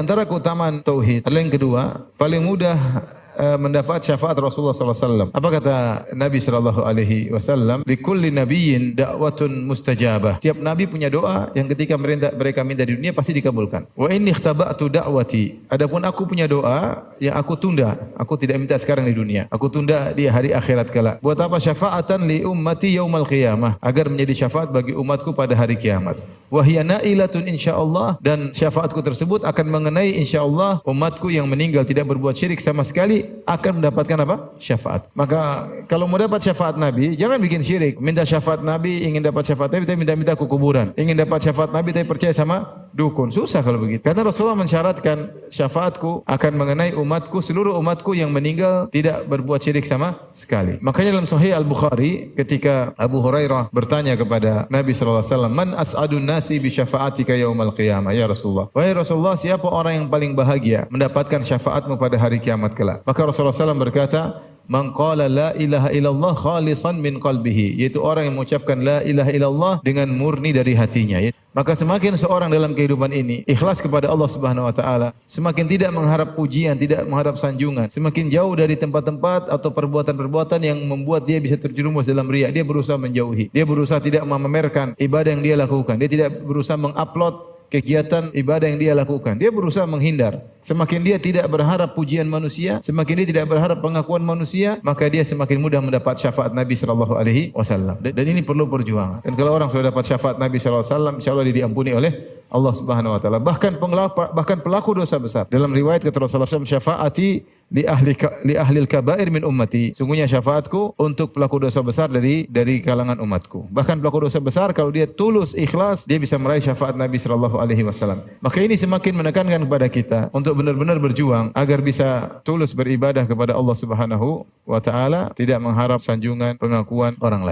Antara keutamaan tauhid adalah yang kedua, paling mudah mendapat syafaat Rasulullah sallallahu alaihi wasallam. Apa kata Nabi sallallahu alaihi wasallam? Likulli nabiyyin da'watun mustajabah. Setiap nabi punya doa yang ketika mereka minta di dunia pasti dikabulkan. Wa inni ikhtaba'tu da'wati. Adapun aku punya doa yang aku tunda. Aku tidak minta sekarang di dunia. Aku tunda di hari akhirat kelak. Buat apa? Syafaatan li ummati yaumal qiyamah, agar menjadi syafaat bagi umatku pada hari kiamat. Wa hiya nailatun insyaallah, dan syafaatku tersebut akan mengenai insyaallah umatku yang meninggal tidak berbuat syirik sama sekali akan mendapatkan apa? Syafaat. Maka kalau mau dapat syafaat Nabi, jangan bikin syirik. Minta syafaat Nabi, ingin dapat syafaat Nabi, tapi minta-minta ke kuburan. Ingin dapat syafaat Nabi, tapi percaya sama dukun. Susah kalau begitu. Karena Rasulullah mensyaratkan syafaatku akan mengenai umatku, seluruh umatku yang meninggal tidak berbuat syirik sama sekali. Makanya dalam Sahih Al-Bukhari, ketika Abu Hurairah bertanya kepada Nabi sallallahu alaihi wasallam, "Man as'adun nasi bi syafaatika yaumal qiyamah?" Ya Rasulullah. Wahai Rasulullah, siapa orang yang paling bahagia mendapatkan syafaatmu pada hari kiamat kelak? Maka Rasulullah SAW berkata, "Man qala la ilaha illallah khalisan min qalbihi," yaitu orang yang mengucapkan la ilaha illallah dengan murni dari hatinya. Maka semakin seorang dalam kehidupan ini ikhlas kepada Allah Subhanahu wa taala, semakin tidak mengharap pujian, tidak mengharap sanjungan, semakin jauh dari tempat-tempat atau perbuatan-perbuatan yang membuat dia bisa terjerumus dalam riya. Dia berusaha menjauhi. Dia berusaha tidak memamerkan ibadah yang dia lakukan. Dia tidak berusaha mengupload kegiatan ibadah yang dia lakukan. Dia berusaha menghindar. Semakin dia tidak berharap pujian manusia, semakin dia tidak berharap pengakuan manusia, maka dia semakin mudah mendapat syafaat Nabi sallallahu alaihi wasallam. Dan ini perlu perjuangan. Dan kalau orang sudah dapat syafaat Nabi sallallahu alaihi wasallam, insyaallah dia diampuni oleh Allah Subhanahu wa taala. Bahkan pelaku dosa besar. Dalam riwayat kata Rasulullah SAW, syafaati li ahlil kabair min ummati. Sungguhnya syafaatku untuk pelaku dosa besar dari kalangan umatku. Bahkan pelaku dosa besar kalau dia tulus ikhlas, dia bisa meraih syafaat Nabi sallallahu alaihi wasallam. Maka ini semakin menekankan kepada kita untuk benar-benar berjuang agar bisa tulus beribadah kepada Allah Subhanahu wa taala, tidak mengharap sanjungan, pengakuan orang lain.